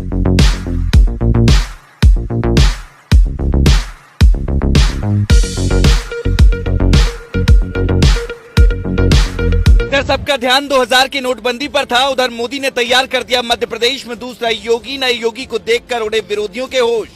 इधर सबका ध्यान 2000 की नोटबंदी पर था। उधर मोदी ने तैयार कर दिया मध्य प्रदेश में दूसरा योगी। नए योगी को देखकर उड़े विरोधियों के होश।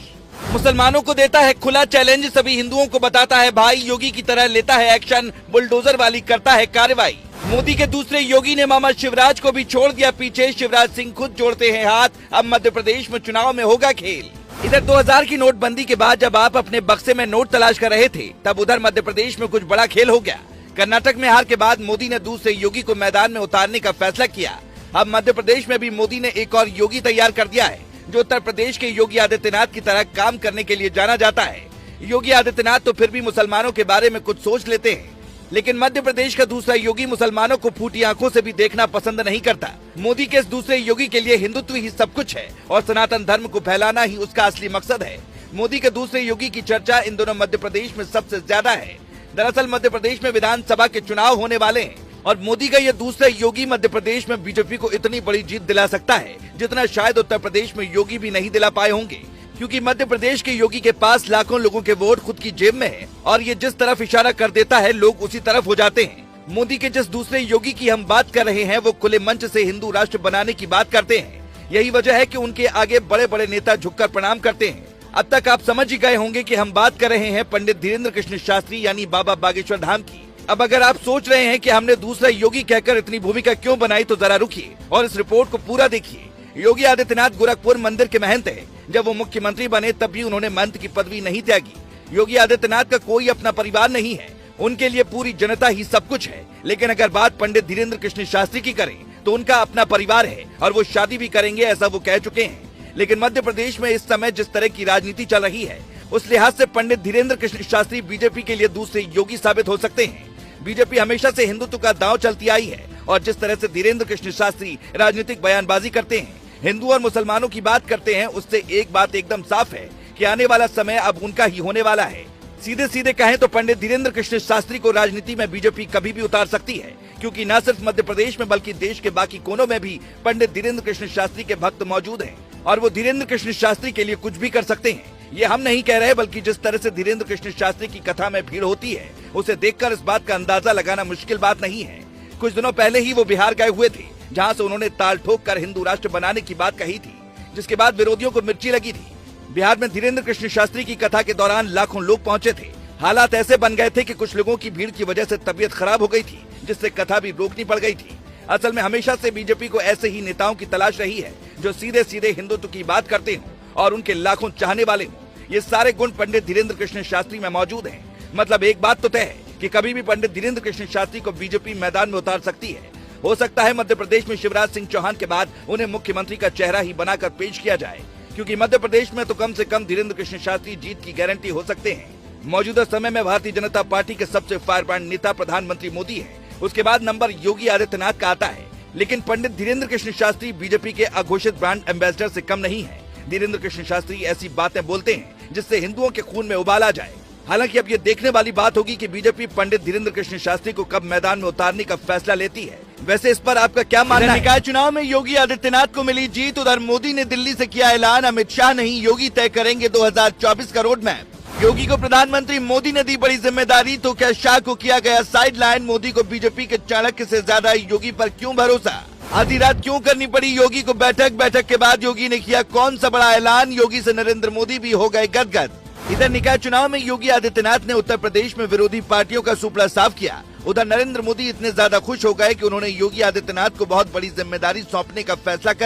मुसलमानों को देता है खुला चैलेंज, सभी हिंदुओं को बताता है भाई, योगी की तरह लेता है एक्शन, बुलडोजर वाली करता है कार्रवाई। मोदी के दूसरे योगी ने मामा शिवराज को भी छोड़ दिया पीछे। शिवराज सिंह खुद जोड़ते हैं हाथ, अब मध्य प्रदेश में चुनाव में होगा खेल। इधर 2000 की नोटबंदी के बाद जब आप अपने बक्से में नोट तलाश कर रहे थे, तब उधर मध्य प्रदेश में कुछ बड़ा खेल हो गया। कर्नाटक में हार के बाद मोदी ने दूसरे योगी को मैदान में उतारने का फैसला किया। अब मध्य प्रदेश में भी मोदी ने एक और योगी तैयार कर दिया है, जो उत्तर प्रदेश के योगी आदित्यनाथ की तरह काम करने के लिए जाना जाता है। योगी आदित्यनाथ तो फिर भी मुसलमानों के बारे में कुछ सोच लेते हैं, लेकिन मध्य प्रदेश का दूसरा योगी मुसलमानों को फूटी आंखों से भी देखना पसंद नहीं करता। मोदी के इस दूसरे योगी के लिए हिंदुत्व ही सब कुछ है और सनातन धर्म को फैलाना ही उसका असली मकसद है। मोदी के दूसरे योगी की चर्चा इन दोनों मध्य प्रदेश में सबसे ज्यादा है। दरअसल मध्य प्रदेश में विधानसभा के चुनाव होने वाले हैं और मोदी का ये दूसरा योगी मध्य प्रदेश में बीजेपी को इतनी बड़ी जीत दिला सकता है जितना शायद उत्तर प्रदेश में योगी भी नहीं दिला पाए होंगे, क्योंकि मध्य प्रदेश के योगी के पास लाखों लोगों के वोट खुद की जेब में है और ये जिस तरफ इशारा कर देता है लोग उसी तरफ हो जाते हैं। मोदी के जिस दूसरे योगी की हम बात कर रहे हैं वो खुले मंच से हिंदू राष्ट्र बनाने की बात करते हैं। यही वजह है कि उनके आगे बड़े बड़े नेता झुककर प्रणाम करते हैं। अब तक आप समझ ही गए होंगे कि हम बात कर रहे हैं पंडित धीरेन्द्र कृष्ण शास्त्री यानी बाबा बागेश्वर धाम की। अब अगर आप सोच रहे हैं कि हमने दूसरा योगी कहकर इतनी भूमिका क्यों बनाई, तो जरा रुकिए और इस रिपोर्ट को पूरा देखिए। योगी आदित्यनाथ गोरखपुर मंदिर के महंत है। जब वो मुख्यमंत्री बने तब भी उन्होंने महंत की पदवी नहीं त्यागी। योगी आदित्यनाथ का कोई अपना परिवार नहीं है, उनके लिए पूरी जनता ही सब कुछ है। लेकिन अगर बात पंडित धीरेन्द्र कृष्ण शास्त्री की करें तो उनका अपना परिवार है और वो शादी भी करेंगे, ऐसा वो कह चुके हैं। लेकिन मध्य प्रदेश में इस समय जिस तरह की राजनीति चल रही है, उस लिहाज से पंडित धीरेन्द्र कृष्ण शास्त्री बीजेपी के लिए दूसरे योगी साबित हो सकते हैं। बीजेपी हमेशा से हिंदुत्व का दांव चलती आई है और जिस तरह से धीरेन्द्र कृष्ण शास्त्री राजनीतिक बयानबाजी करते हैं, हिंदू और मुसलमानों की बात करते हैं, उससे एक बात एकदम साफ है कि आने वाला समय अब उनका ही होने वाला है। सीधे सीधे कहें तो पंडित धीरेन्द्र कृष्ण शास्त्री को राजनीति में बीजेपी कभी भी उतार सकती है, क्योंकि न सिर्फ मध्य प्रदेश में बल्कि देश के बाकी कोनों में भी पंडित धीरेन्द्र कृष्ण शास्त्री के भक्त मौजूद हैं और वो धीरेन्द्र कृष्ण शास्त्री के लिए कुछ भी कर सकते हैं। ये हम नहीं कह रहे, बल्कि जिस तरह से धीरेन्द्र कृष्ण शास्त्री की कथा में भीड़ होती है, उसे देखकर इस बात का अंदाजा लगाना मुश्किल बात नहीं है। कुछ दिनों पहले ही वो बिहार गए हुए थे, जहां से उन्होंने ताल ठोक कर हिंदू राष्ट्र बनाने की बात कही थी, जिसके बाद विरोधियों को मिर्ची लगी थी। बिहार में धीरेन्द्र कृष्ण शास्त्री की कथा के दौरान लाखों लोग पहुंचे थे। हालात ऐसे बन गए थे कि कुछ लोगों की भीड़ की वजह से तबीयत खराब हो गई थी, जिससे कथा भी रोकनी पड़ गई थी। असल में हमेशा से बीजेपी को ऐसे ही नेताओं की तलाश रही है, जो सीधे सीधे हिंदुत्व की बात करते हों और उनके लाखों चाहने वाले हों। ये सारे गुण पंडित धीरेन्द्र कृष्ण शास्त्री में मौजूद हैं। मतलब एक बात तो तय है कि कभी भी पंडित धीरेन्द्र कृष्ण शास्त्री को बीजेपी मैदान में उतार सकती है। हो सकता है मध्य प्रदेश में शिवराज सिंह चौहान के बाद उन्हें मुख्यमंत्री का चेहरा ही बनाकर पेश किया जाए, क्योंकि मध्य प्रदेश में तो कम से कम धीरेन्द्र कृष्ण शास्त्री जीत की गारंटी हो सकते हैं। मौजूदा समय में भारतीय जनता पार्टी के सबसे फायरब्रांड नेता प्रधानमंत्री मोदी है, उसके बाद नंबर योगी आदित्यनाथ का आता है। लेकिन पंडित धीरेन्द्र कृष्ण शास्त्री बीजेपी के अघोषित ब्रांड एम्बेसडर से कम नहीं है। धीरेन्द्र कृष्ण शास्त्री ऐसी बातें बोलते हैं जिससे हिंदुओं के खून में उबाल आ जाए। हालांकि अब ये देखने वाली बात होगी कि बीजेपी पंडित धीरेन्द्र कृष्ण शास्त्री को कब मैदान में उतारने का फैसला लेती है। वैसे इस पर आपका क्या मानना है? निकाय चुनाव में योगी आदित्यनाथ को मिली जीत। उधर मोदी ने दिल्ली से किया ऐलान, अमित शाह नहीं योगी तय करेंगे 2024 का रोड मैप। योगी को प्रधानमंत्री मोदी ने दी बड़ी जिम्मेदारी, तो क्या शाह को किया गया साइडलाइन? मोदी को बीजेपी के चाणक्य से ज्यादा योगी पर क्यों भरोसा? आधी रात क्यों करनी पड़ी योगी को बैठक? बैठक के बाद योगी ने किया कौन सा बड़ा ऐलान? योगी से नरेंद्र मोदी भी हो गए गदगद। इधर निकाय चुनाव में योगी आदित्यनाथ ने उत्तर प्रदेश में विरोधी पार्टियों का सुपड़ा साफ किया। उधर नरेंद्र मोदी इतने ज्यादा खुश हो गए कि उन्होंने योगी आदित्यनाथ को बहुत बड़ी जिम्मेदारी सौंपने का फैसला कर